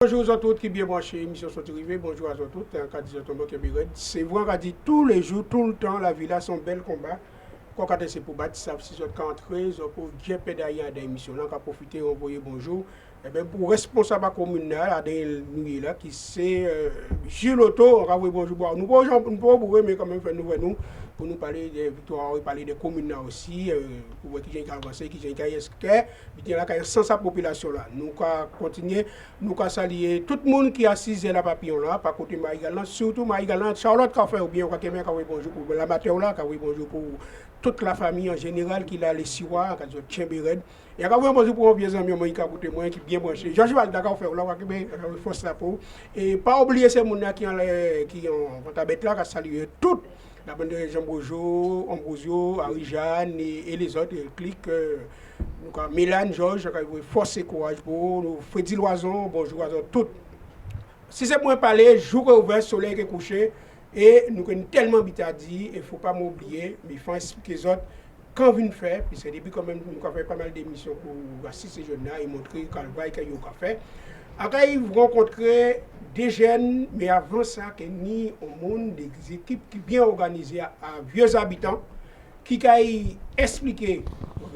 Bonjour à tous qui bien branché, émission sont arrivées. Bonjour à tous, c'est vrai qu'on dit tous les jours, tout le temps, la villa sont belles combats. Quand c'est pour battre, ça, si vous rentrez, pour bien pédailler à des émissions. Là, on va profiter, envoyer bonjour. Et bien, pour responsable communal, à des nous là, qui c'est Gilles Loto, on va envoyer bonjour. Nous ne pouvons pas mais quand même faire nous pour nous parler des victoires, parler des communes là aussi, pour voir qui j'ai avancé, qui j'ai esquer, puis là, sans sa population là. Nous allons continuer, nous allons saluer tout le monde qui a assisé la papillon là, par côté Maïgalan, surtout Maïgalan, Charlotte qui a fait ou bien, on va bonjour pour l'amateur là, qui a bonjour pour toute la famille en général, qui a les Siwa, qui a Tchemberen. Et quand vous bonjour pour un vieux ami, qui a écouté moi, qui est bien branché. Georges Val, d'accord, faire là, on va force la peau. Et pas oublier ces gens qui ont bête là, qui saluer toutes. La bande de Jean Bojo, Ambrosio, Ariane et les autres, cliquent. Mélane, Georges, force et courage pour nous. Freddy Loison, bonjour à toutes. Si c'est pour parler, jour ouvert, soleil qui est couché, et nous avons tellement vite à dire, il ne faut pas m'oublier, mais il faut expliquer les autres quand vous faire, puis c'est depuis quand même, nous avons fait pas mal d'émissions pour assister ces jeunes-là et montrer le travail qu'ils ont fait. Après, ils vont rencontrer des jeunes, mais avant ça, qu'il y a au monde des équipes qui bien organisées à vieux habitants, qui ont expliqué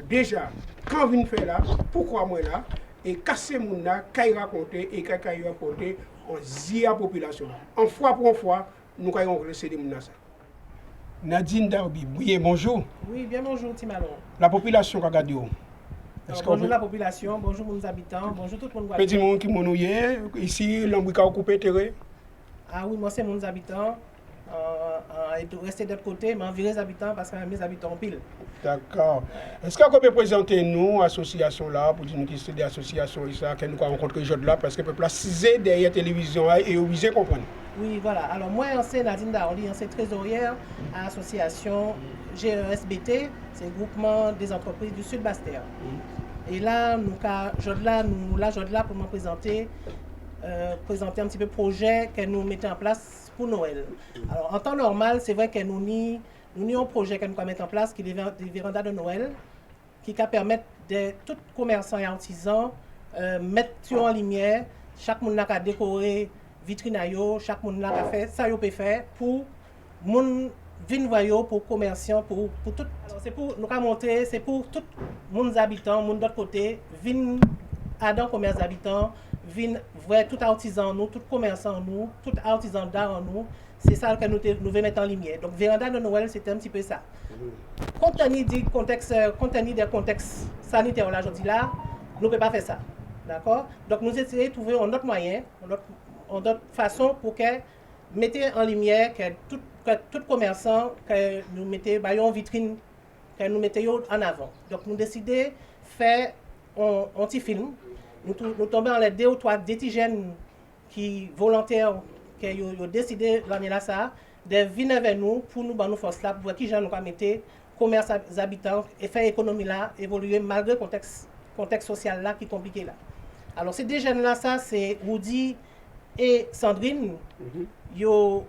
déjà quand vous faire là, pourquoi moi là, et casser mon là, qu'ils raconter et qu'ils raconter en zia la population. En fois pour fois, nous avons rencontré des gens. Nadine Darby, oui, bonjour. Oui, bien bonjour, Timalon. La population qui a gardé. Bonjour la population, bonjour nos habitants, bonjour tout le monde. Petit monde qui m'ennuie, ici, l'embouca a coupé terrain. Ah oui, moi c'est mon habitant. Et de rester de l'autre côté, mais envirer les habitants parce que mes habitants ont pile. D'accord. Est-ce qu'on peut présenter nous, association là, pour dire que c'est des associations et ça, que nous avons rencontré aujourd'hui là, parce que le peuple a cisé derrière la télévision et obligé de comprendre. Oui, voilà. Alors moi, c'est Nadine Daroli, c'est trésorière à l'association GESBT, c'est le groupement des entreprises du Sud Bastère. Et là, nous pour me présenter un petit peu le projet que nous mettons en place pour Noël. Alors, en temps normal, c'est vrai que nous avons un projet que nous mettons en place qui est des vérandas de Noël, qui permettre de tous les commerçants et artisans mettre en lumière, chaque monde a décoré vitrine, chaque monde a fait ça, il peut faire pour moun vin voyo pour commerçants, pour tout. C'est pour nous montrer, c'est pour tous les habitants, moun d'autre côté, vin à commerce habitants, vin voir tout artisan nous, tout commerçant nous, tout artisan d'art en nous. C'est ça que nous voulons mettre en lumière. Donc, véranda de Noël, c'était un petit peu ça. Compte tenu des contextes sanitaires aujourd'hui là, nous ne pouvons pas faire ça. D'accord? Donc, nous essayons de trouver un autre moyen, une autre façon pour que mettre en lumière que tout commerçant, que nous mettions en vitrine, que nous mettions en avant. Donc, nous décidons de faire un petit film. Nous tombons en les 2 ou 3 étudiants qui volontaires qui ont décidé l'année là ça de venir vers nous pour nous nous force là pour qui gens nous mettre commerce habitants et faire économie là évoluer malgré le contexte social là qui est compliqué là. Alors ces 2 jeunes là ça c'est Woody et Sandrine. Ils ont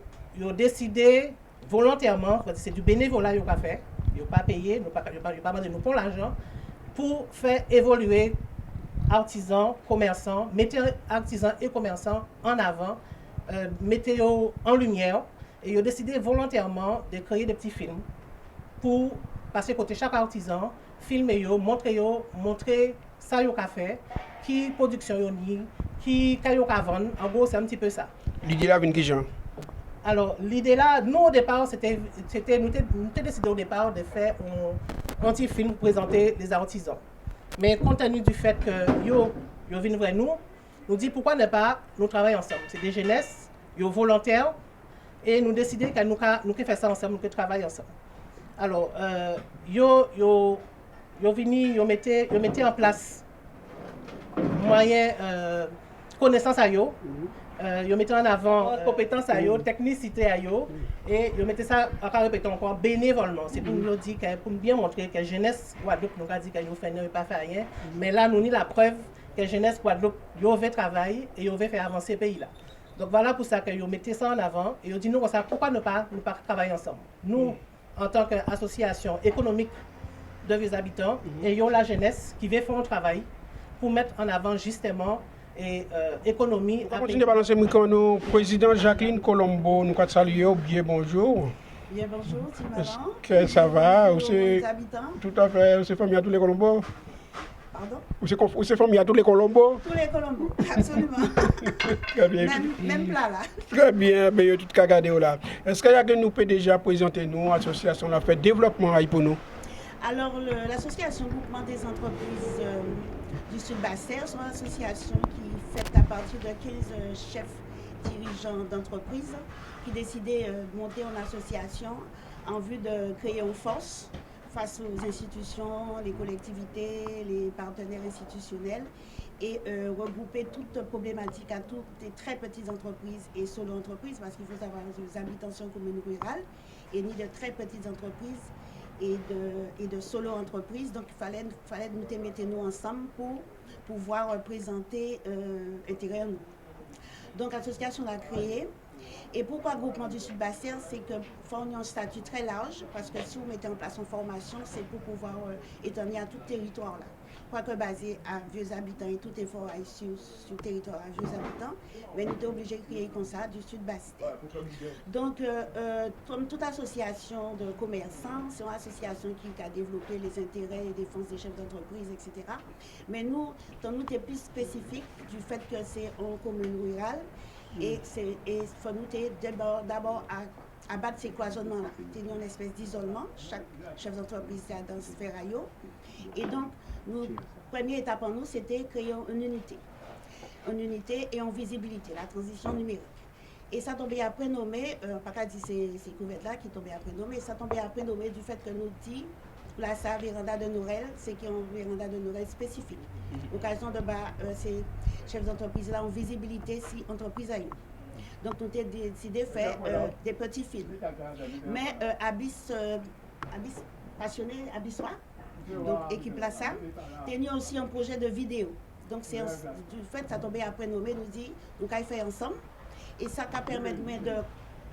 décidé volontairement, c'est du bénévolat ils ont fait, ils n'ont pas payé, ils n'ont pas demandé nous pour l'argent pour faire évoluer artisans, commerçants, mettez artisans et commerçants en avant, mettez-les en lumière et ils ont décidé volontairement de créer des petits films pour passer côté chaque artisan, filmer, montrer ça qu'ils ont fait, qui production ils ont, qui qu'ils ont vendu. En gros, c'est un petit peu ça. L'idée là, qui genre? Alors, l'idée là, nous au départ, nous avons décidé au départ de faire un petit film pour présenter les artisans. Mais compte tenu du fait que yo viennent vers nous dit pourquoi ne pas nous travailler ensemble. C'est des jeunesses, yo volontaires, et nous décidons que nous faire ça ensemble, nous travailler ensemble. Alors, yo mettez en place moyen connaissance à yo. Ils mettent en avant compétences à eux, technicité à eux, et ils mettent ça, encore répéter encore, bénévolement. C'est pour nous dire, pour bien montrer que jeunesse Guadeloupe, nous avons dit qu'ils ne fait pas faire rien, mais là, nous avons la preuve que jeunesse Guadeloupe, ils veut travailler et ils veut faire avancer le pays là. Donc voilà pour ça qu'ils mettent ça en avant et ils disent, nous, pourquoi ne pas travailler ensemble. Nous, en tant qu'association économique de vieux habitants, et ils ont la jeunesse qui veut faire un travail pour mettre en avant justement et économie. On continue par lancer le président Jacqueline Colombo, nous saluer, bien bonjour. Bien bonjour, Timaran. Que ça va? Bonjour aux habitants. Tout à fait, vous êtes famille à tous les Colombos? Pardon? Vous êtes famille à tous les Colombos? Tous les Colombos, absolument. Très bien. Même plat là. Très bien, bien, tout cas gardé là. Est-ce que nous peut déjà présenter nous, l'association la fait développement pour nous? Alors, l'association Groupement des entreprises du Sud-Bastère, c'est une association qui fait à partir de 15 chefs dirigeants d'entreprise qui décidaient de monter une association en vue de créer une force face aux institutions, les collectivités, les partenaires institutionnels et regrouper toutes problématiques à toutes les très petites entreprises et solo-entreprises parce qu'il faut savoir que nous habitons sur une commune rurale et ni de très petites entreprises et de solo-entreprises. Donc il fallait nous mettre nous ensemble pour pouvoir représenter l'intérêt à nous. Donc l'association l'a créée. Et pourquoi Groupement du Sud-Bastère? C'est que faut un statut très large, parce que si vous mettez en place une formation, c'est pour pouvoir étendre à tout territoire là. Quoique basé à vieux habitants et tout effort sur le territoire à vieux habitants, mais nous sommes obligés de créer comme ça du Sud-Bastère. Donc, comme toute association de commerçants, c'est une association qui a développé les intérêts et défense des chefs d'entreprise, etc. Mais nous sommes plus spécifiques du fait que c'est en commune rurale. Et il faut noter d'abord à battre ces cloisonnements-là. Il y a une espèce d'isolement, chaque chef d'entreprise a dans ce sphère. Et donc, la première étape pour nous, c'était créer une unité et une visibilité, la transition numérique. Et ça tombait après nommé, pas qu'à dire ces couvertes-là qui tombaient après nommé, ça tombait après nommé du fait que nous dit là, ça, véranda de Noël, c'est qu'il y a une véranda de Noël spécifique. L'occasion de ces chefs d'entreprise-là ont visibilité si l'entreprise a eu. Donc, nous avons décidé de faire des petits films. Mais Abyss Passionné, Abyssoi, donc équipe là, ça, il y a aussi un projet de vidéo. Donc, c'est du fait, ça tombait après nommé, nous dit, nous avons fait ensemble. Et ça permet de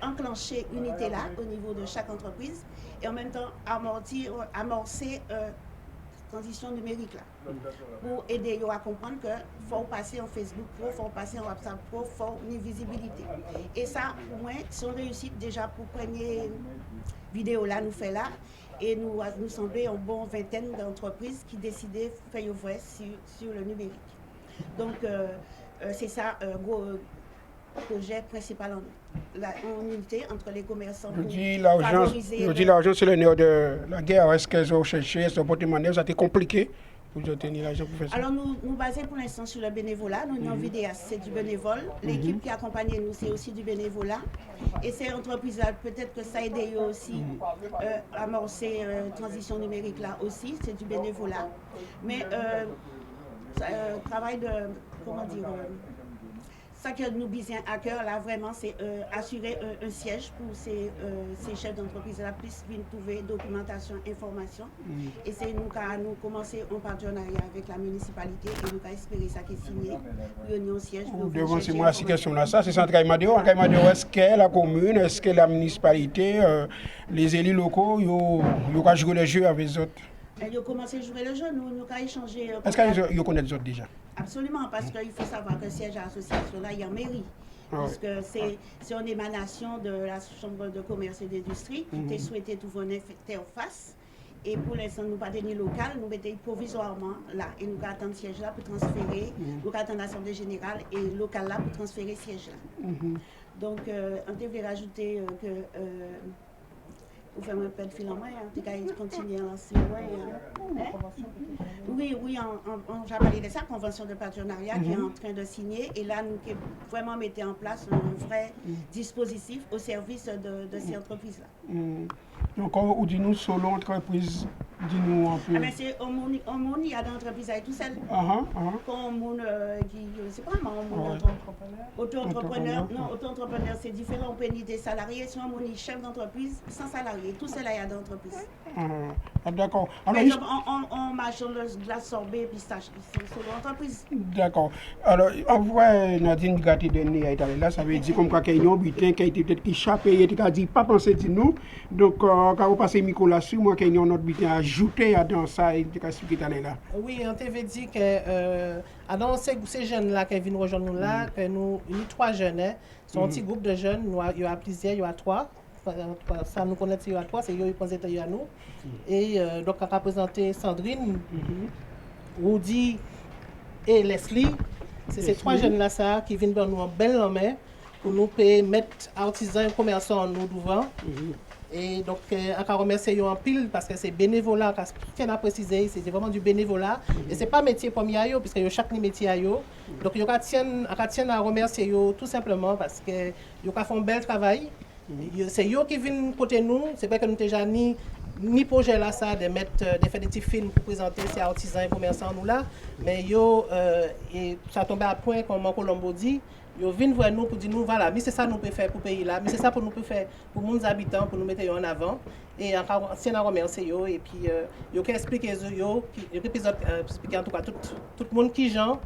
enclencher une unité là au niveau de chaque entreprise et en même temps amorcer transition numérique là pour aider à comprendre que faut passer en Facebook Pro, faut passer en WhatsApp Pro, faut une visibilité. Et ça, au moins, si on réussit déjà pour première vidéo là, nous fait là et nous semblait une bonne vingtaine d'entreprises qui décidaient de faire ouvrir sur le numérique. Donc, c'est ça, gros projet principal en unité entre les commerçants. Je dis l'argent, c'est le nerf de la guerre. Est-ce qu'elles ont cherché, est-ce que ça a été compliqué pour obtenir l'argent pour faire ça? Alors nous basons pour l'instant sur le bénévolat. Nous avons vidéaste, c'est du bénévole. L'équipe qui accompagne nous, c'est aussi du bénévolat. Et ces entreprises-là, peut-être que ça a aidé aussi à amorcer transition numérique là aussi, c'est du bénévolat. Mais travail de, comment dire, ça que nous visons à cœur, là, vraiment, c'est assurer un siège pour ces chefs d'entreprise-là, plus trouver documentation, information. Et c'est nous commencer en partenariat avec la municipalité et nous avons espéré ça qui est signé pour un siège. Devant c'est moi cette question-là, ça c'est centre Caïmadéo. En Caïmadéo, est-ce que la commune, est-ce que la municipalité, les élus locaux, ils ont joué le jeu avec les autres? Ils ont commencé à jouer le jeu, nous avons échangé. Est-ce qu'ils connaissent les autres déjà? Absolument, parce qu'il faut savoir que le siège à l'association, là, il y a en mairie. Parce que c'est une émanation de la Chambre de commerce et d'industrie qui a souhaité tout venir en face. Et pour l'instant, nous n'avons pas de local, nous mettons provisoirement là. Et nous attendons le siège là pour transférer, nous attendons l'Assemblée générale et le local là pour transférer le siège là. Donc, on devait rajouter que. Vous faites un peu de fil en main, en tout cas, ils continuent à lancer. Oui, j'ai parlé de ça, convention de partenariat qui est en train de signer. Et là, nous vraiment mettons en place un vrai dispositif au service de ces entreprises-là. Donc, on dit nous solo entreprise, dis-nous un peu. Ah, mais c'est au monde, il y a des entreprises avec tout seul. Quand on monde qui, c'est pas un monde auto-entrepreneur. Non, auto-entrepreneur, c'est différent. On peut ni des salariés, soit on est chef d'entreprise sans salarié. Tout cela, il y a d'entreprises. D'accord. Par exemple, on marche sur le glace sorbet, pistache, c'est solo entreprise. D'accord. Alors, en vrai, Nadine Gatti dernier là, ça veut dire comme quoi qu'il y a un butin qui a été échappé, il a dit pas penser de nous. Donc, quand vous passez Nicolas sur moi, qu'il y a un autre butin à ajouter dans ça, il t'a expliqué là. Oui, on t'avait dit que dans ces jeunes-là qui viennent rejoindre nous là, que nous, 3 jeunes, hein, sont un petit groupe de jeunes, il y a plusieurs, il y a 3. Ça nous connaît, il y a 3, c'est eux qui présentent à nous. Et donc, on a présenté Sandrine, Rudy et Leslie. C'est ces 3 jeunes-là ça, qui viennent vers nous en belle main pour nous mettre artisans et commerçants en nous devant. Et donc, on remercie en pile parce que c'est bénévolat, parce qu'on a précisé, c'est vraiment du bénévolat. Et ce n'est pas métier pour moi, parce que chaque métier a yo. Donc, on tient à remercier tout simplement parce que ils font un bel travail. C'est eux qui viennent côté nous, c'est pas que nous déjà ni projet là ça de mettre de faire des petits films pour présenter ces artisans et commerçants nous là, mais et ça tombe à point comme Colombo dit. Ils viennent voir nous pour dire nous voilà, mais c'est ça nous peut faire pour pays là, mais c'est ça pour nous peut faire pour nos habitants pour nous mettre en avant et encore si on remercie yo et puis yo qui expliquer yo qui épisode expliquer en tout cas tout le monde qui gens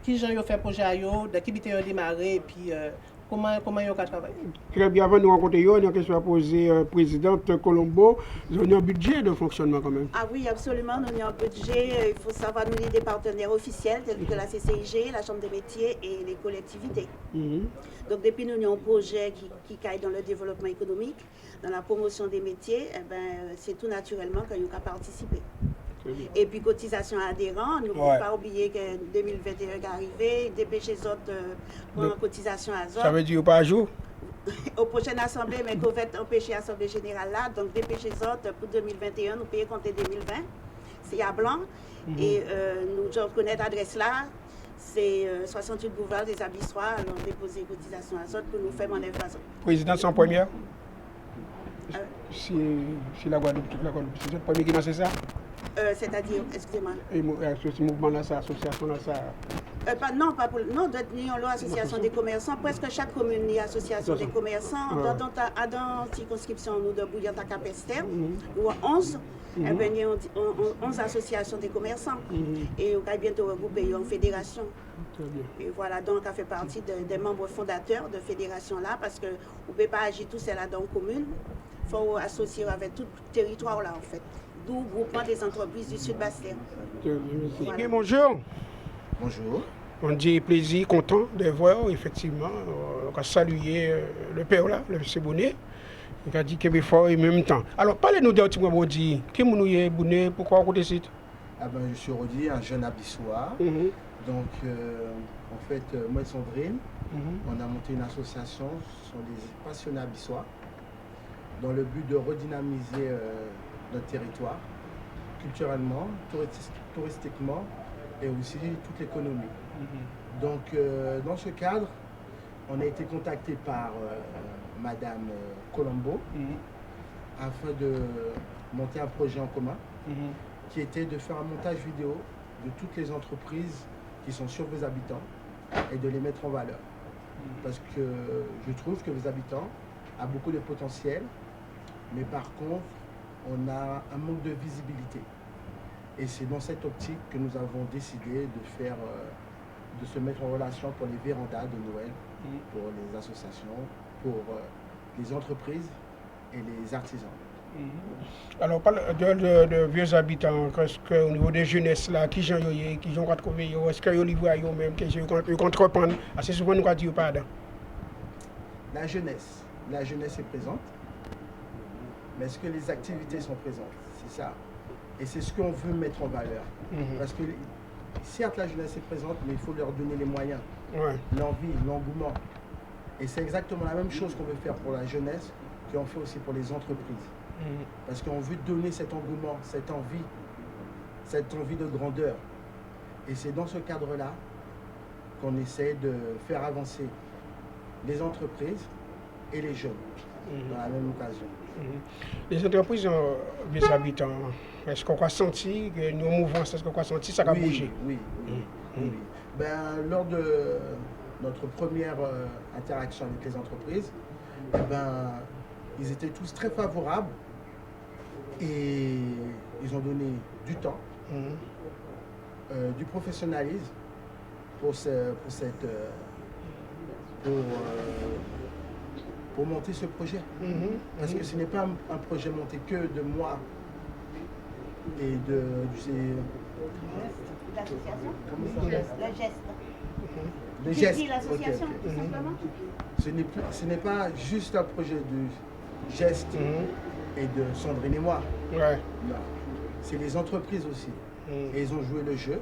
yo fait projet yo de qui bité démarrer et puis comment yo travailler. Très bien, avant de nous rencontrer, il y a une question à poser présidente Colombo. Nous avons un budget de fonctionnement quand même. Ah oui, absolument. Nous avons un budget. Il faut savoir nous lier des partenaires officiels tels que la CCIG, la Chambre des métiers et les collectivités. Donc depuis nous avons un projet qui caille dans le développement économique, dans la promotion des métiers, c'est tout naturellement que nous avons participé. Et puis cotisation adhérent, nous ne pouvons pas oublier que 2021 est arrivé, dépêcher les autres pour une cotisation à zone. Ça veut dire pas à jour? Au prochaine assemblée, mais qu'on va empêcher l'assemblée générale là, donc dépêcher les autres pour 2021, nous payons compter 2020, c'est à blanc. Et nous devons connaître l'adresse là, c'est 68 boulevard des Abyssois, alors déposer cotisation à zone pour nous faire mon œuvre à zone. Président sans première? Si la Guadeloupe, toute la Guadeloupe, c'est le premier qui lance ça? C'est-à-dire, excusez-moi. Et ce mouvement-là, ça, association-là, ça. Non, pas pour. Non, nous l'association des commerçants. Presque chaque commune y a association des commerçants. Dans circonscription, nous de Bouillante à Capester, nous avons 11. Il y a 11 associations des commerçants. Et on va bientôt regrouper en fédération. Et voilà, donc on fait partie des membres fondateurs de fédération-là parce qu'on ne peut pas agir tout seul là dans la commune. Il faut associer avec tout le territoire là en fait. D'où le groupement des entreprises du Sud-Bastère. Voilà. Bonjour. Bonjour. On dit plaisir, content de voir, effectivement. On va saluer le père là, le Sebonnet. Il a dit qu'il est fort en même temps. Alors, parlez-nous d'un petit moment, qui est Bonnet, pourquoi on compte ici? Je suis Rodi, un jeune Abyssois. Donc, en fait, moi et Sandrine, on a monté une association, ce sont des passionnés abyssois, dans le but de redynamiser notre territoire, culturellement, touristiquement et aussi toute l'économie. Donc dans ce cadre, on a été contacté par Madame Colombo afin de monter un projet en commun qui était de faire un montage vidéo de toutes les entreprises qui sont sur vos habitants et de les mettre en valeur. Parce que je trouve que vos habitants ont beaucoup de potentiel, mais par contre, on a un manque de visibilité. Et c'est dans cette optique que nous avons décidé de se mettre en relation pour les vérandas de Noël, pour les associations, pour les entreprises et les artisans. Alors, parle de vieux habitants, au niveau des jeunesses, là, qui ont trouvé, est-ce qu'ils ont livré à eux-mêmes, qu'ils ont entreprendre? Assez souvent, nous avons dit pas. La jeunesse est présente. Mais est-ce que les activités sont présentes? C'est ça. Et c'est ce qu'on veut mettre en valeur. Parce que certes, la jeunesse est présente, mais il faut leur donner les moyens, l'envie, l'engouement. Et c'est exactement la même chose qu'on veut faire pour la jeunesse qu'on fait aussi pour les entreprises. Parce qu'on veut donner cet engouement, cette envie de grandeur. Et c'est dans ce cadre-là qu'on essaie de faire avancer les entreprises et les jeunes dans la même occasion. Les entreprises ont des habitants. Est-ce qu'on a senti que nos mouvances, est-ce qu'on a senti ça a bougé? Oui. Lors de notre première interaction avec les entreprises, ils étaient tous très favorables et ils ont donné du temps, du professionnalisme pour monter ce projet. Parce que ce n'est pas un projet monté que de moi et de L'association comment ça Le geste. Le J'ai geste. dit l'association, Ok, ok. tout simplement. Ce n'est pas juste un projet de geste et de Sandrine et moi. Ouais. Non. C'est les entreprises aussi. Mhm. Et ils ont joué le jeu.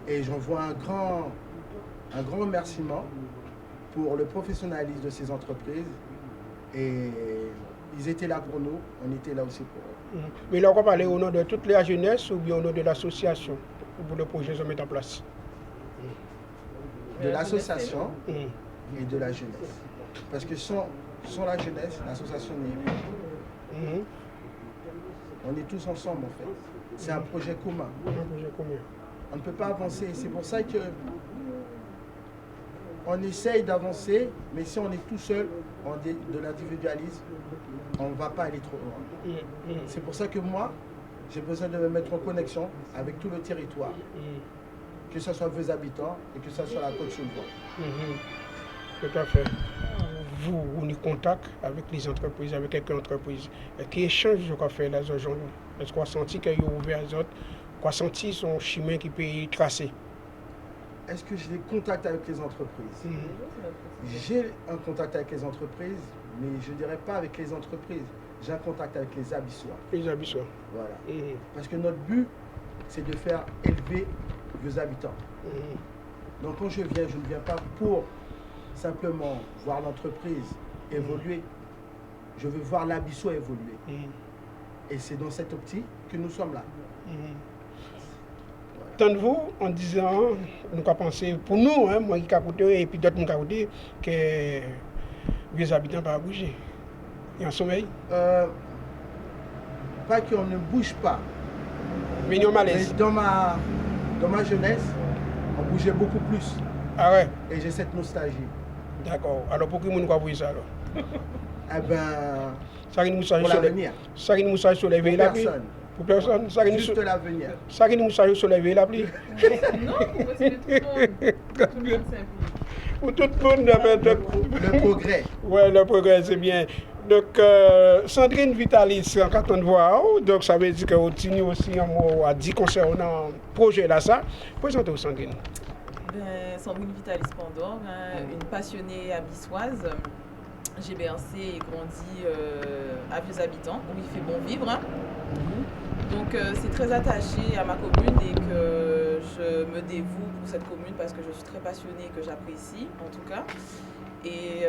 Et j'envoie un grand remerciement pour le professionnalisme de ces entreprises. Et ils étaient là pour nous, on était là aussi pour eux. Mhm. Mais là, on va parler au nom de toute la jeunesse ou bien au nom de l'association pour le projet se mettre en place. De l'association Mhm. et de la jeunesse. Parce que sans la jeunesse, l'association n'est pas. Mhm. On est tous ensemble en fait. C'est un projet commun. Un projet commun. On ne peut pas avancer. C'est pour ça que on essaye d'avancer, mais si on est tout seul, de l'individualisme, on ne va pas aller trop loin. Mhm. Mhm. C'est pour ça que moi, j'ai besoin de me mettre en connexion avec tout le territoire, Mhm. que ce soit vos habitants et que ce soit la Côte-sur-le-Vent. Mhm. Tout à fait. Vous avez contact avec les entreprises, avec quelques entreprises. Qui échangent ce qu'on fait là, est-ce qu'on a senti qu'il y a ouvert les autres, qu'on a senti son chemin qui peut y tracer? Est-ce que j'ai contact avec les entreprises? J'ai un contact avec les entreprises, mais je ne dirais pas avec les entreprises. J'ai un contact avec les Abyssois. Les habitants. Voilà. Mhm. Parce que notre but, c'est de faire élever vos habitants. Mhm. Donc quand je viens, je ne viens pas pour simplement voir l'entreprise évoluer. Je veux voir l'Abyssois évoluer. Mhm. Et c'est dans cette optique que nous sommes là. Mhm. Tant de vous, en disant, nous avons pensé, pour nous, hein, moi qui ai écouté, et puis d'autres qui ont écouté, que les habitants ne vont pas bouger. Il y a un sommeil, Pas qu'on ne bouge pas. mais il y a un Mais malaise. dans ma jeunesse, on bougeait beaucoup plus. Ah ouais, Et j'ai cette nostalgie. d'accord. Alors pour qui nous avons bouger ça alors? Eh ben, Ça qui nous pour l'avenir. Ça qui nous moussage sur les Pour la pluie. personne. Pour personne. Juste l'avenir. Ça qui nous moussage sur les la pluie. Non, parce que tout le monde s'implique. Pour tout le monde, Le progrès. ouais, le progrès, c'est bien. Donc, Sandrine Vitalis, en carton de voix, donc ça veut dire que vous tenez aussi un mot à dire concernant le projet là, ça. Présentez-vous, Sandrine. Ben, Sandrine Vitalis Pandore, hein, une passionnée abyssoise. J'ai bercé et grandi à Vieux-Habitants, où il fait bon vivre. Hein. Donc c'est très attaché à ma commune et que je me dévoue pour cette commune parce que je suis très passionnée et que j'apprécie en tout cas. Et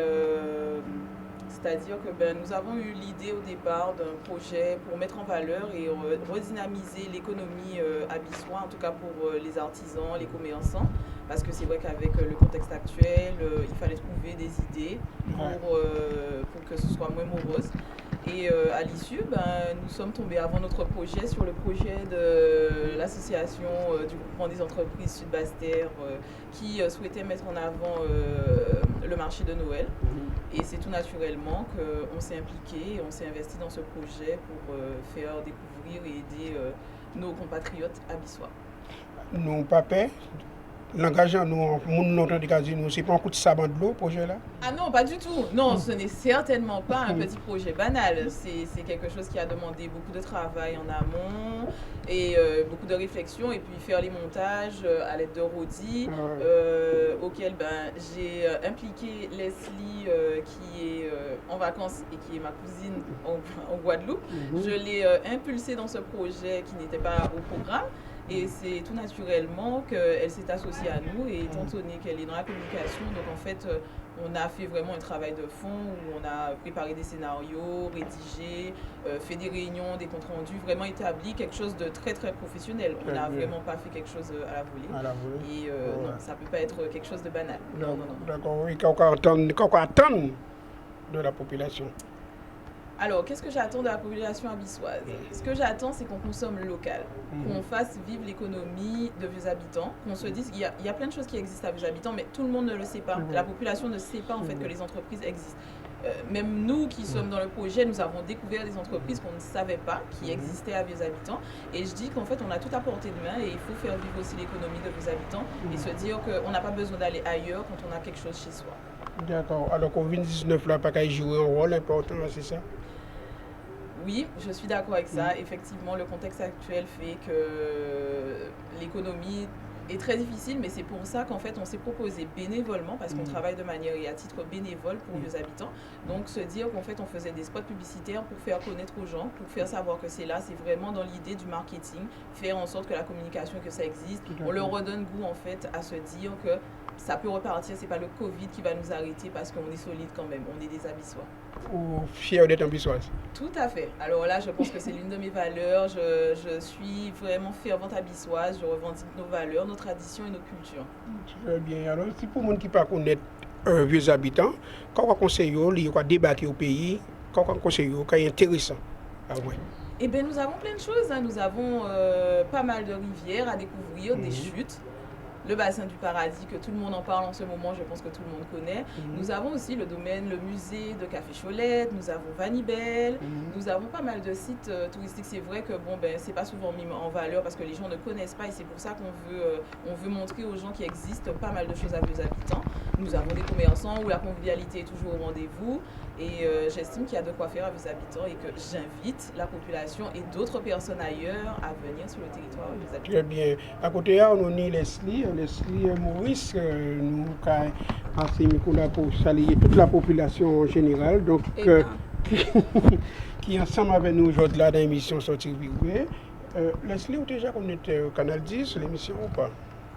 c'est-à-dire que nous avons eu l'idée au départ d'un projet pour mettre en valeur et redynamiser l'économie abyssoise, en tout cas pour les artisans, les commerçants. Parce que c'est vrai qu'avec le contexte actuel, il fallait trouver des idées pour que ce soit moins morose. Et à l'issue, nous sommes tombés avant notre projet sur le projet de l'association du groupement des entreprises Sud-Basse-Terre qui souhaitait mettre en avant le marché de Noël. Et c'est tout naturellement qu'on s'est impliqué et on s'est investi dans ce projet pour faire découvrir et aider nos compatriotes abyssois. Nous, papa, l'engagement, nous, c'est pas un coup de sabot de l'eau, projet là? Ah non, pas du tout. Non, ce n'est certainement pas un petit projet banal. C'est quelque chose qui a demandé beaucoup de travail en amont et beaucoup de réflexion et puis faire les montages à l'aide de Rodi auquel j'ai impliqué Leslie qui est en vacances et qui est ma cousine en Guadeloupe. Je l'ai impulsée dans ce projet qui n'était pas au programme. Et c'est tout naturellement qu'elle s'est associée à nous et étant donné qu'elle est dans la communication, donc en fait on a fait vraiment un travail de fond où on a préparé des scénarios, rédigé, fait des réunions, des comptes rendus, vraiment établi quelque chose de très très professionnel. On n'a vraiment pas fait quelque chose à la volée. Et non, ça ne peut pas être quelque chose de banal. Non. D'accord, oui, qu'on attend de la population. Alors, qu'est-ce que j'attends de la population abyssoise? Ce que j'attends, c'est qu'on consomme local, qu'on fasse vivre l'économie de Vieux-Habitants, qu'on se dise qu'il y a plein de choses qui existent à Vieux-Habitants, mais tout le monde ne le sait pas. La population ne sait pas en fait que les entreprises existent. Même nous qui sommes dans le projet, nous avons découvert des entreprises qu'on ne savait pas qui existaient à Vieux-Habitants. Et je dis qu'en fait, on a tout à portée de main et il faut faire vivre aussi l'économie de Vieux-Habitants et se dire qu'on n'a pas besoin d'aller ailleurs quand on a quelque chose chez soi. D'accord. Alors, Covid-19 là, pas qu'à jouer un rôle important, c'est ça? Oui, je suis d'accord avec ça. Effectivement, le contexte actuel fait que l'économie est très difficile, mais c'est pour ça qu'en fait on s'est proposé bénévolement, parce qu'on travaille de manière et à titre bénévole pour Vieux Habitants. Donc se dire qu'en fait on faisait des spots publicitaires pour faire connaître aux gens, pour faire savoir que c'est là, c'est vraiment dans l'idée du marketing, faire en sorte que la communication, que ça existe. On leur redonne goût en fait à se dire que ça peut repartir, c'est pas le Covid qui va nous arrêter parce qu'on est solide quand même, on est des Abyssois. Ou fier d'être ambissoise? Tout à fait. Alors là, je pense que c'est l'une de mes valeurs. Je suis vraiment fervente abyssoise. Je revendique nos valeurs, nos traditions et nos cultures. Très bien. Alors, si pour les gens qui ne connaissent pas Vieux Habitants, quand on conseille, il y a débarquer au pays, quand on conseille, quand il est intéressant. Ah ouais. Eh bien, nous avons plein de choses. Hein. Nous avons pas mal de rivières à découvrir, des chutes. Le bassin du Paradis, que tout le monde en parle en ce moment, je pense que tout le monde connaît. Nous avons aussi le domaine, le musée de Café Cholette, nous avons Vanibel, nous avons pas mal de sites touristiques. C'est vrai que bon, ben, c'est pas souvent mis en valeur parce que les gens ne connaissent pas et c'est pour ça qu'on veut montrer aux gens qu'il existe pas mal de choses à Vieux Habitants. Nous avons des commerçants où la convivialité est toujours au rendez-vous et j'estime qu'il y a de quoi faire à Vieux Habitants et que j'invite la population et d'autres personnes ailleurs à venir sur le territoire de Vieux Habitants. Très bien. À côté, on a Leslie Maurice, nous avons passé Nicolas pour saluer toute la population en général, donc qui est ensemble avec nous aujourd'hui là dans l'émission Sortir Vivre. Leslie, vous déjà connaissez Canal 10, l'émission ou pas?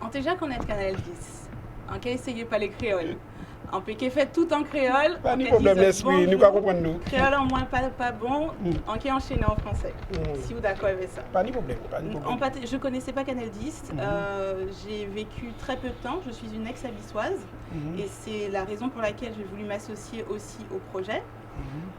On déjà connaît Canal 10. On peut essayer par les créoles. On peut faire tout en créole. Pas de problème, Leslie, nous comprenons nous. Créole en moins pas bon, on peut enchaîner en français. Si vous êtes d'accord avec ça. Pas de problème. Je ne connaissais pas Canal 10. J'ai vécu très peu de temps. Je suis une ex-abyssoise. Et c'est la raison pour laquelle j'ai voulu m'associer aussi au projet.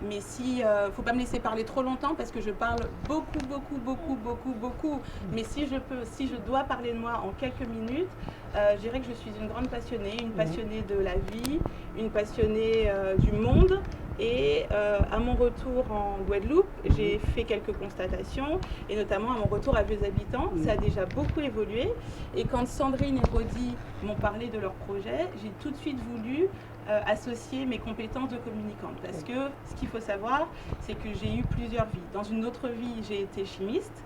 Mais si, faut pas me laisser parler trop longtemps parce que je parle beaucoup. Mais si je dois parler de moi en quelques minutes, je dirais que je suis une grande passionnée, une passionnée de la vie, une passionnée du monde. Et à mon retour en Guadeloupe, j'ai fait quelques constatations, et notamment à mon retour à Vieux Habitants, ça a déjà beaucoup évolué. Et quand Sandrine et Rodi m'ont parlé de leur projet, j'ai tout de suite voulu associer mes compétences de communicante. Parce que ce qu'il faut savoir, c'est que j'ai eu plusieurs vies. Dans une autre vie, j'ai été chimiste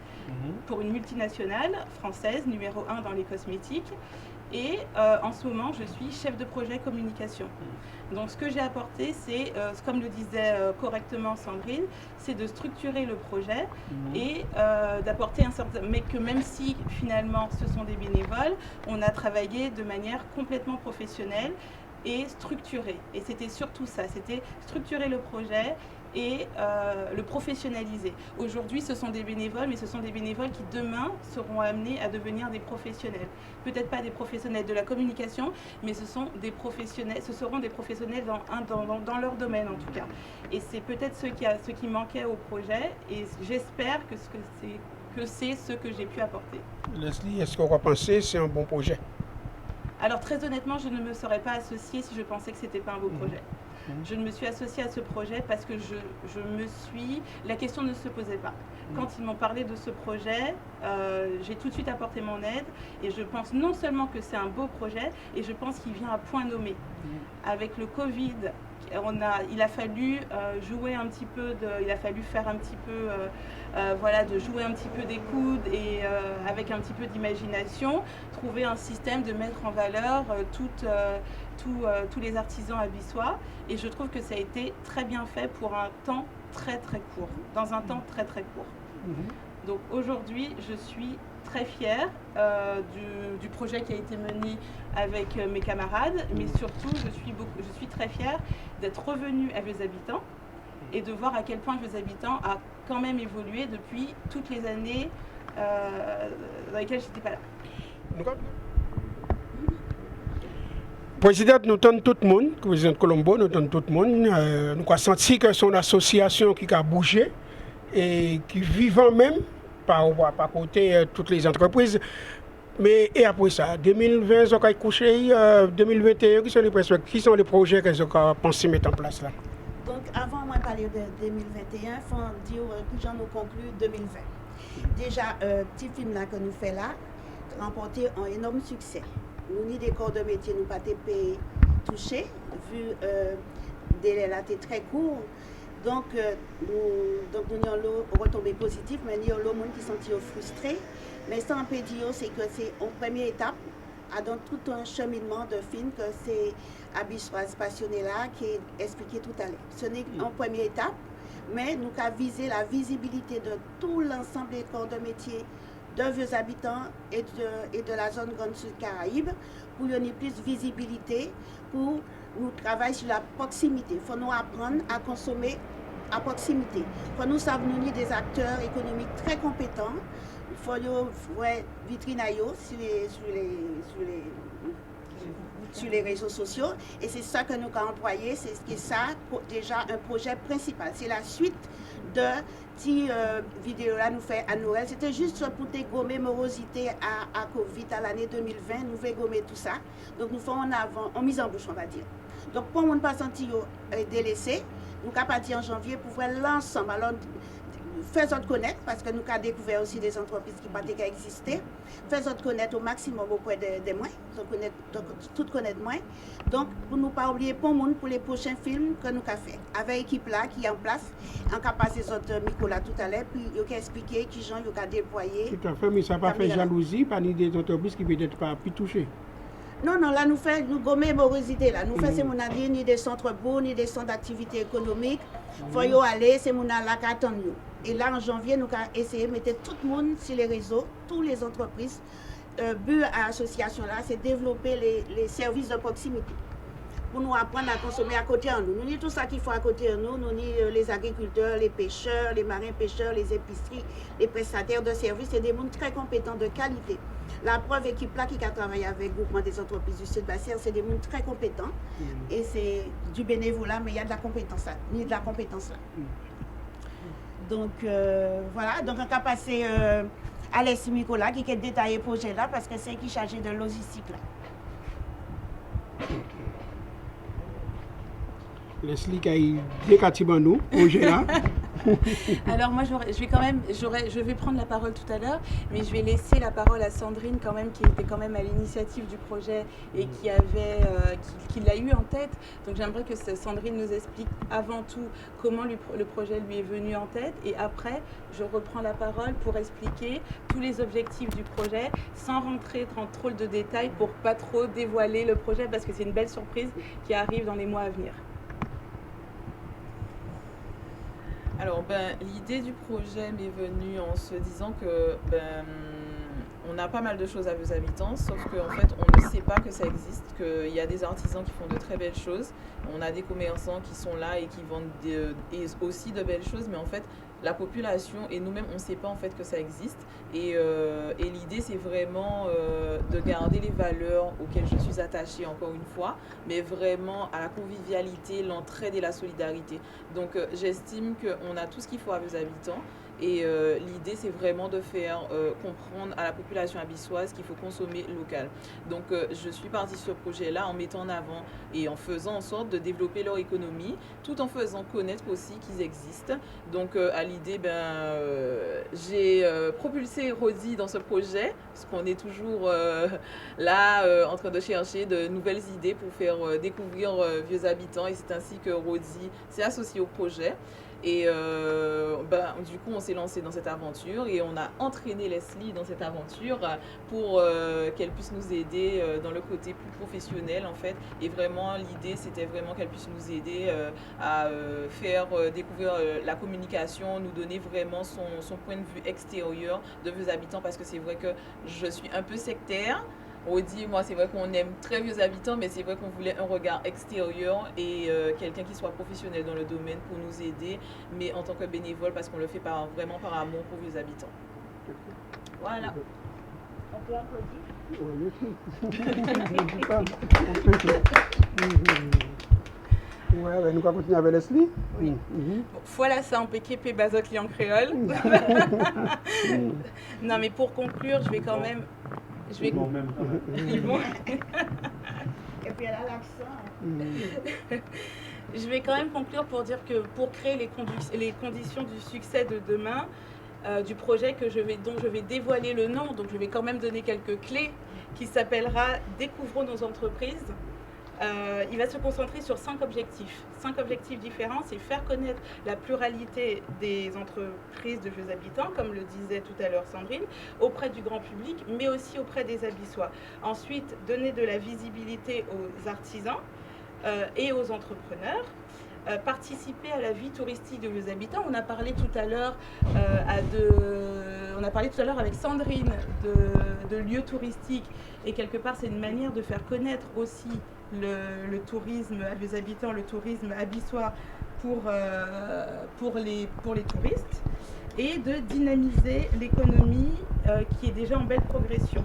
pour une multinationale française, numéro 1 dans les cosmétiques. Et en ce moment, je suis chef de projet communication. Donc ce que j'ai apporté, c'est, comme le disait correctement Sandrine, c'est de structurer le projet et d'apporter un certain... Mais que même si finalement ce sont des bénévoles, on a travaillé de manière complètement professionnelle et structurée. Et c'était surtout ça, c'était structurer le projet et le professionnaliser. Aujourd'hui, ce sont des bénévoles, mais ce sont des bénévoles qui demain seront amenés à devenir des professionnels. Peut-être pas des professionnels de la communication, mais ce seront des professionnels dans leur domaine en tout cas. Et c'est peut-être ce qui manquait au projet, et j'espère que c'est ce que j'ai pu apporter. Leslie, est-ce qu'on va penser que c'est un bon projet? Alors très honnêtement, je ne me serais pas associée si je pensais que ce n'était pas un beau projet. Je me suis associée à ce projet parce que la question ne se posait pas. Quand ils m'ont parlé de ce projet, j'ai tout de suite apporté mon aide et je pense non seulement que c'est un beau projet, et je pense qu'il vient à point nommé. Avec le Covid, il a fallu jouer un petit peu, il a fallu faire un petit peu, de jouer un petit peu des coudes et avec un petit peu d'imagination, trouver un système de mettre en valeur tous les artisans abyssois, et je trouve que ça a été très bien fait pour un temps très court, dans un temps très court. Donc aujourd'hui, je suis très fière du projet qui a été mené avec mes camarades, mais surtout je suis très fière d'être revenue à Vieux Habitants et de voir à quel point Vieux Habitants a quand même évolué depuis toutes les années dans lesquelles je n'étais pas là. Président, nous tenons tout le monde, président Colombo, nous tenons tout le monde. Nous avons senti que son association qui a bougé et qui vivant même par côté toutes les entreprises. Mais et après ça, 2020, ils ont couché, 2021, qui sont les projets qu'ils ont pensé mettre en place là? Donc avant moi de parler de 2021, il faut dire que j'en ai conclu 2020. Déjà, petit film là que nous faisons là, remporté un énorme succès. Nous, ni des corps de métier, nous pas été touchés, vu délai là était très court. Donc, nous avons retombé positif, mais nous avons des gens qui sont frustrés. Mais ça, on peut dire, c'est que c'est une première étape dans tout un cheminement de film que c'est Abissoise passionnée là qui est expliqué tout à l'heure. Ce n'est qu'une première étape, mais nous avons visé la visibilité de tout l'ensemble des corps de métier de vieux habitants et de la zone Grande Sud Caraïbe pour y avoir plus de visibilité, pour nous travailler sur la proximité. Il faut nous apprendre à consommer à proximité. Il faut nous savoir nous des acteurs économiques très compétents. Il faut nous voir vitrine sur les réseaux sociaux. Et c'est ça que nous avons employé. C'est ça déjà un projet principal. C'est la suite de cette vidéo là nous fait à Noël. C'était juste pour te gommer morosité à Covid à l'année 2020. Nous voulons gommer tout ça. Donc nous faisons en avant, en mise en bouche on va dire. Donc pour ne pas sentir délaissé, nous avons parti en janvier pour voir l'ensemble. Alors faisons connaître, parce que nous avons découvert aussi des entreprises qui n'ont pas existé. Faisons connaître au maximum auprès des moins, donc tout connaître moins. Donc, pour ne pas oublier pour les prochains films que nous avons fait. Avec l'équipe là qui est en place, en capacité des autres micros là tout à l'heure, puis ils ont expliqué qui gens ils ont déployé. Tout à fait, mais ça n'a pas fait jalousie, pas ni des entreprises qui peut-être pas pu toucher. Non, là, nous gommons morosité là. Nous faisons mon avis, ni des centres beaux, ni des centres d'activité économique. Il faut y aller, c'est mon là qui attend nous. Et là, en janvier, nous avons essayé de mettre tout le monde sur les réseaux, toutes les entreprises. But à l'association là, c'est développer les services de proximité. Pour nous apprendre à consommer à côté de nous. Nous avons tout ça qu'il faut à côté de nous. Nous avons les agriculteurs, les pêcheurs, les marins pêcheurs, les épiceries, les prestataires de services. C'est des gens très compétents de qualité. La preuve équipe là qui a travaillé avec le groupement des entreprises du Sud-Bastia, c'est des gens très compétents. Et c'est du bénévolat, mais il y a de la compétence là. Il y a de la compétence là. Donc voilà, donc on a passé à Leslie Nicolas qui a détaillé le projet là parce que c'est qui est chargé de logistique là. Leslie qui a eu des quatrièmes nous, projet là. Alors moi, je vais prendre la parole tout à l'heure, mais je vais laisser la parole à Sandrine quand même, qui était quand même à l'initiative du projet et qui l'a eu en tête. Donc j'aimerais que Sandrine nous explique avant tout comment le projet lui est venu en tête, et après je reprends la parole pour expliquer tous les objectifs du projet sans rentrer dans trop de détails pour pas trop dévoiler le projet parce que c'est une belle surprise qui arrive dans les mois à venir. Alors, l'idée du projet m'est venue en se disant que on a pas mal de choses à vos habitants, sauf qu'en fait, on ne sait pas que ça existe, qu'il y a des artisans qui font de très belles choses, on a des commerçants qui sont là et qui vendent et aussi de belles choses, mais en fait, la population et nous-mêmes, on ne sait pas en fait que ça existe. Et l'idée, c'est vraiment de garder les valeurs auxquelles je suis attachée, encore une fois, mais vraiment à la convivialité, l'entraide et la solidarité. Donc, j'estime qu'on a tout ce qu'il faut à vos habitants. Et l'idée, c'est vraiment de faire comprendre à la population abissoise qu'il faut consommer local. Donc, je suis partie sur ce projet-là en mettant en avant et en faisant en sorte de développer leur économie, tout en faisant connaître aussi qu'ils existent. Donc, à l'idée, j'ai propulsé Rodi dans ce projet, parce qu'on est toujours là en train de chercher de nouvelles idées pour faire découvrir vieux habitants. Et c'est ainsi que Rodi s'est associé au projet. Et du coup, on s'est lancé dans cette aventure et on a entraîné Leslie dans cette aventure pour qu'elle puisse nous aider dans le côté plus professionnel en fait. Et vraiment, l'idée, c'était vraiment qu'elle puisse nous aider à faire découvrir la communication, nous donner vraiment son point de vue extérieur de vieux habitants, parce que c'est vrai que je suis un peu sectaire. Rodi, moi, c'est vrai qu'on aime très vieux habitants, mais c'est vrai qu'on voulait un regard extérieur et quelqu'un qui soit professionnel dans le domaine pour nous aider, mais en tant que bénévole, parce qu'on le fait vraiment par amour pour vieux habitants. Voilà. On peut applaudir. Ouais, nous allons continuer avec Leslie. Oui. Voilà, ça, on peut képer Bazot en créole. Non, mais pour conclure, je vais quand même... Et puis elle a l'accent. Je vais quand même conclure pour dire que pour créer les conditions du succès de demain, du projet dont je vais dévoiler le nom, donc je vais quand même donner quelques clés, qui s'appellera « Découvrons nos entreprises ». Il va se concentrer sur 5 objectifs. 5 objectifs différents, c'est faire connaître la pluralité des entreprises de vieux habitants, comme le disait tout à l'heure Sandrine, auprès du grand public, mais aussi auprès des Abyssois. Ensuite, donner de la visibilité aux artisans et aux entrepreneurs. Participer à la vie touristique de vieux habitants. On a parlé tout à l'heure avec Sandrine de lieux touristiques, et quelque part c'est une manière de faire connaître aussi le tourisme à vieux habitants, le tourisme abyssois pour les touristes, et de dynamiser l'économie qui est déjà en belle progression.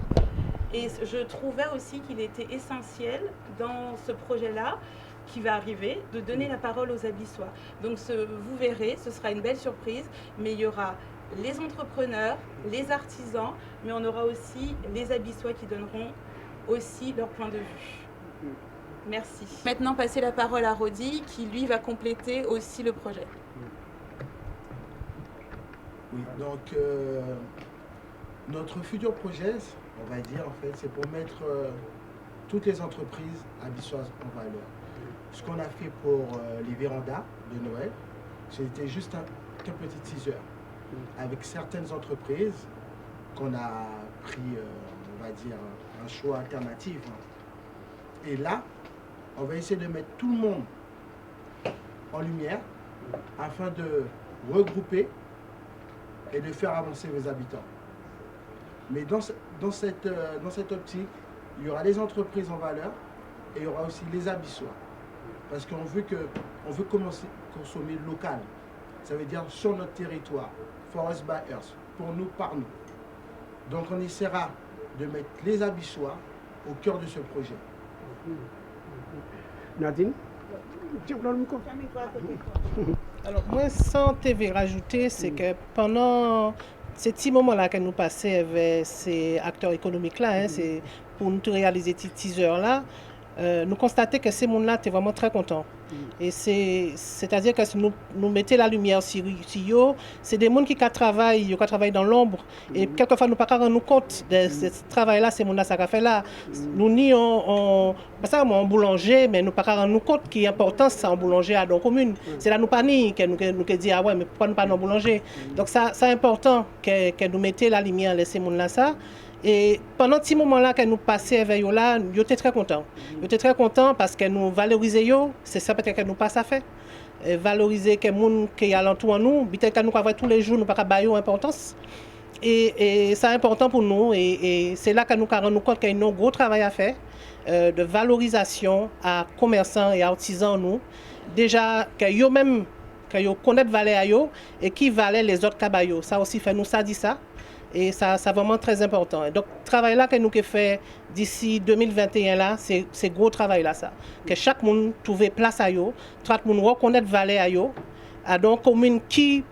Et je trouvais aussi qu'il était essentiel dans ce projet-là qui va arriver, de donner la parole aux Abyssois. Donc vous verrez, ce sera une belle surprise, mais il y aura les entrepreneurs, les artisans, mais on aura aussi les Abyssois qui donneront aussi leur point de vue. Merci. Maintenant, passer la parole à Rodi, qui lui va compléter aussi le projet. Oui, donc notre futur projet, on va dire en fait, c'est pour mettre toutes les entreprises abyssoises en valeur. Ce qu'on a fait pour les vérandas de Noël, c'était juste un petit teaser avec certaines entreprises qu'on a pris, on va dire, un choix alternatif. Et là, on va essayer de mettre tout le monde en lumière afin de regrouper et de faire avancer les habitants. Mais dans cette optique, il y aura les entreprises en valeur et il y aura aussi les Abyssois. Parce qu'on veut commencer à consommer local. Ça veut dire sur notre territoire, Forest by Earth, pour nous, par nous. Donc on essaiera de mettre les Abyssois au cœur de ce projet. Nadine, tiens, dans le micro. Alors, moi, sans TV rajouter, c'est que pendant ces petits moments-là que nous passions avec ces acteurs économiques-là, hein, c'est pour nous réaliser ces teasers-là, nous constatons que ces mondes-là étaient vraiment très contents. Et c'est-à-dire que si nous mettons la lumière sur eux, c'est des gens qui travaillent dans l'ombre. Et quelquefois, nous ne pouvons pas rendre compte de ce travail-là, ces mondes-là, ça fait là. Nous ni en boulanger, mais nous ne pouvons pas rendre compte qu'il y a importance ça en boulanger à nos communes. C'est là nous pas ni que nous disons ah ouais, mais pourquoi nous pas en boulanger. Donc ça c'est important que nous mettions la lumière sur ces mondes-là ça. Et pendant ce moment-là que nous passions avec eux là, ils étaient très contents. Ils étaient très contents parce que nous valorisons, c'est ça peut-être que nous pas ça fait. Valoriser que les gens qui sont alentour de nous, peut-être que nous avons tous les jours, nous ne pouvons pas donner importance. Et c'est important pour nous. Et c'est là que nous nous rendons compte qu'il y a un gros travail à faire de valorisation à commerçants et artisans. Nous. Déjà, que eux-mêmes connaissent valeur à eux et qui valent les autres cabayos. Ça aussi fait nous ça dit ça. Et ça c'est vraiment très important. Et donc, le travail là que nous avons fait d'ici 2021, là, c'est gros travail là, ça. Que chaque monde trouve place à eux, chaque monde reconnaît valeur à eux, à donc commune qui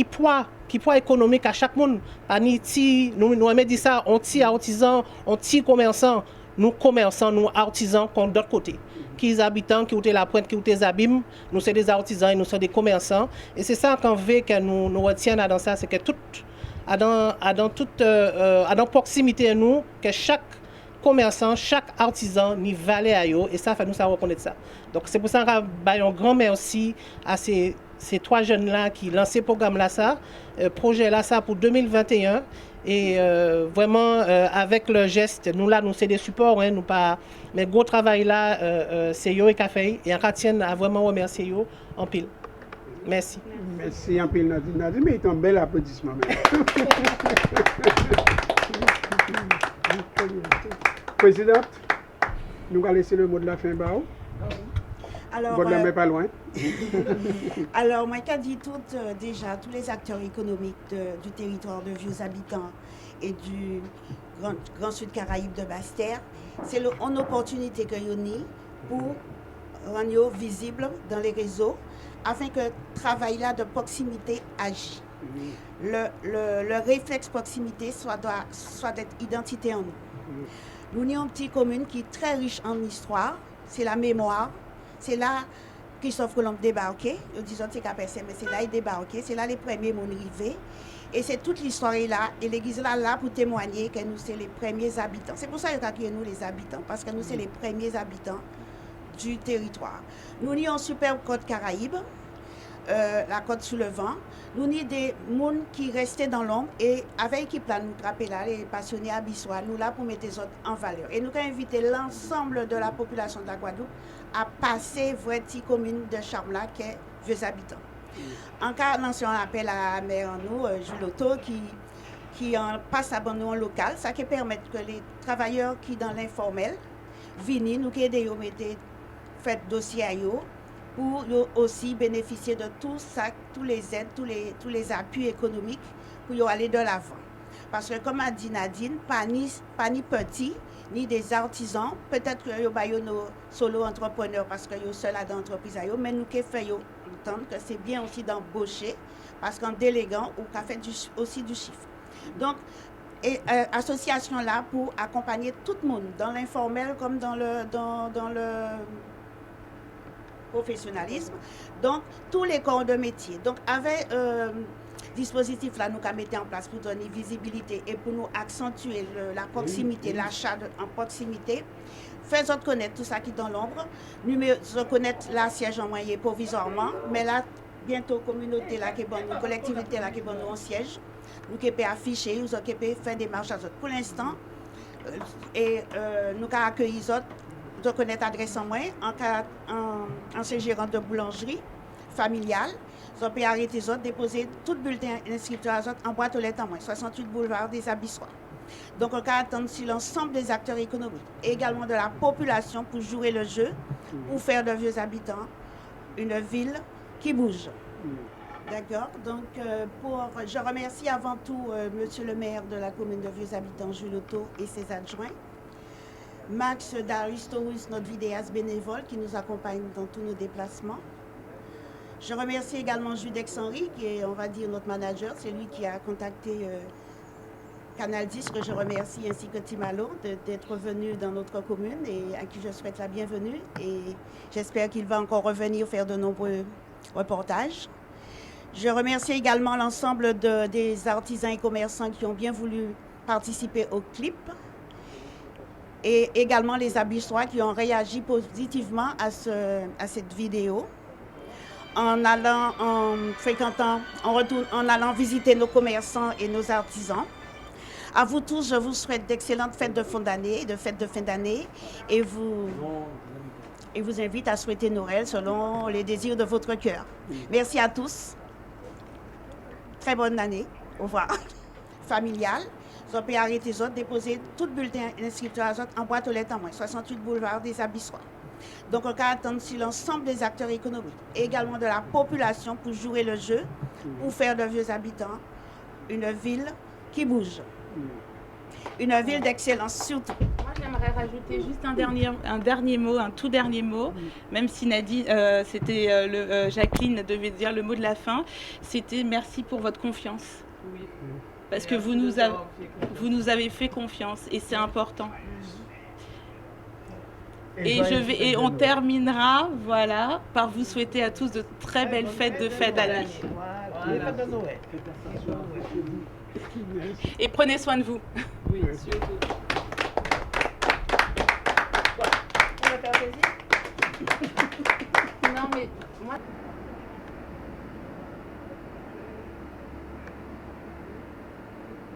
poids économique à chaque monde. Nous aimons dire ça, on tire artisans, on tire commerçants, nous commerçants, nous artisans, contre d'autre côté. Qui les habitants, qui ont la pointe, qui ont les abîmes, nous sommes des artisans et nous sommes des commerçants. Et c'est ça qu'on veut que nous retiennent dans ça, c'est que dans proximité à nous, que chaque commerçant, chaque artisan n'y valait à eux, et ça fait nous ça reconnaître ça. Donc c'est pour ça qu'on a un grand merci à ces 3 jeunes-là qui lancent ce programme-là, ça, projet-là, ça pour 2021. Et vraiment, avec le geste, nous là, nous c'est des supports, hein, nous pas, mais gros travail là, c'est eux qui a fait, et on tient à vraiment remercier eux en pile. Merci. Merci en pile, Nadine. Nadine, mais c'est un bel applaudissement. Présidente, nous allons laisser le mot de la fin. Alors, bon, mais pas loin. Alors, moi, qu'a dit déjà, tous les acteurs économiques du territoire de vieux habitants et du Grand Sud Caraïbe de Basse-Terre, c'est une opportunité que nous avons pour rendre visible dans les réseaux, afin que le travail-là de proximité agisse. Le réflexe proximité soit d'être identité en nous. Nous avons une petite commune qui est très riche en histoire, c'est la mémoire, c'est là Christophe Colomb débarqué, nous disons que c'est mais c'est là il débarqué, c'est là les premiers mondes arrivés. Et c'est toute l'histoire est là, et l'église est là pour témoigner que nous, c'est les premiers habitants. C'est pour ça qu'il y a nous les habitants, parce que nous, c'est les premiers habitants du territoire. Nous avons une superbe côte Caraïbe, la côte sous le vent. Nous avons des gens qui restaient dans l'ombre et avec l'équipe là, nous rappelons là, les passionnés abyssois, nous là pour mettre les autres en valeur. Et nous avons invité l'ensemble de la population de la Guadeloupe à passer voir cette commune de Charme-là qui est vieux habitants. En cas lancé un appel à la maire en nous, Jules Lotto, qui en passe à nous en local, ça qui permet que les travailleurs qui dans l'informel viennent nous aider à mettre fait dossier à eux pour aussi bénéficier de tout ça, tous les aides, tous les appuis économiques pour aller de l'avant. Parce que comme a dit Nadine, pas ni petits, ni des artisans, peut-être que yo nos solo entrepreneurs parce que yo seul à d'entreprise mais nous qui faisons entendre que c'est bien aussi d'embaucher parce qu'en déléguant ou qu'a fait aussi du chiffre. Donc association là pour accompagner tout le monde dans l'informel comme dans le professionnalisme, donc tous les corps de métier. Donc avec dispositif là nous avons mis en place pour donner visibilité et pour nous accentuer la proximité, l'achat en proximité, faisons connaître tout ça qui est dans l'ombre, nous reconnaître la siège en moyen provisoirement, mais là bientôt communauté là qui est bonne, collectivité là qui est bonne en siège, nous qui peut afficher, nous qui peut faire des marches à autres. Pour l'instant et nous avons accueilli les autres reconnaître l'adresse en moins en ce gérant de boulangerie familiale. Ils ont pu arrêter les autres, déposer tout bulletin inscription en boîte aux lettres en moins, 68 boulevard des Abyssois. Donc on va attendre si l'ensemble des acteurs économiques et également de la population pour jouer le jeu, pour faire de vieux habitants une ville qui bouge. D'accord. Donc je remercie avant tout monsieur le maire de la commune de Vieux Habitants, Jules Lotto et ses adjoints. Max Daristorus, notre vidéaste bénévole qui nous accompagne dans tous nos déplacements. Je remercie également Judex Henry, qui est, on va dire, notre manager. C'est lui qui a contacté Canal 10, que je remercie, ainsi que Timalo, d'être venu dans notre commune et à qui je souhaite la bienvenue. Et j'espère qu'il va encore revenir faire de nombreux reportages. Je remercie également l'ensemble des artisans et commerçants qui ont bien voulu participer au clip. Et également les Abyssois qui ont réagi positivement à cette vidéo en allant visiter nos commerçants et nos artisans. À vous tous, je vous souhaite d'excellentes fêtes de fin d'année, et vous invite à souhaiter Noël selon les désirs de votre cœur. Merci à tous. Très bonne année. Au revoir. Familiale. Vous pouvez arrêter les autres, déposer tout bulletin inscription en boîte aux lettres en moins, 68 boulevard des Abyssois. Donc on va attendre si l'ensemble des acteurs économiques et également de la population pour jouer le jeu, pour faire de Vieux Habitants une ville qui bouge. Une ville d'excellence surtout. Moi j'aimerais rajouter juste un tout dernier mot, même si Nadine, Jacqueline devait dire le mot de la fin, c'était merci pour votre confiance. Oui. Parce que vous nous avez fait confiance et c'est important. Et on terminera par vous souhaiter à tous de très belles fêtes de fin d'année. Voilà. Et prenez soin de vous. Oui, surtout. On va faire plaisir. Non mais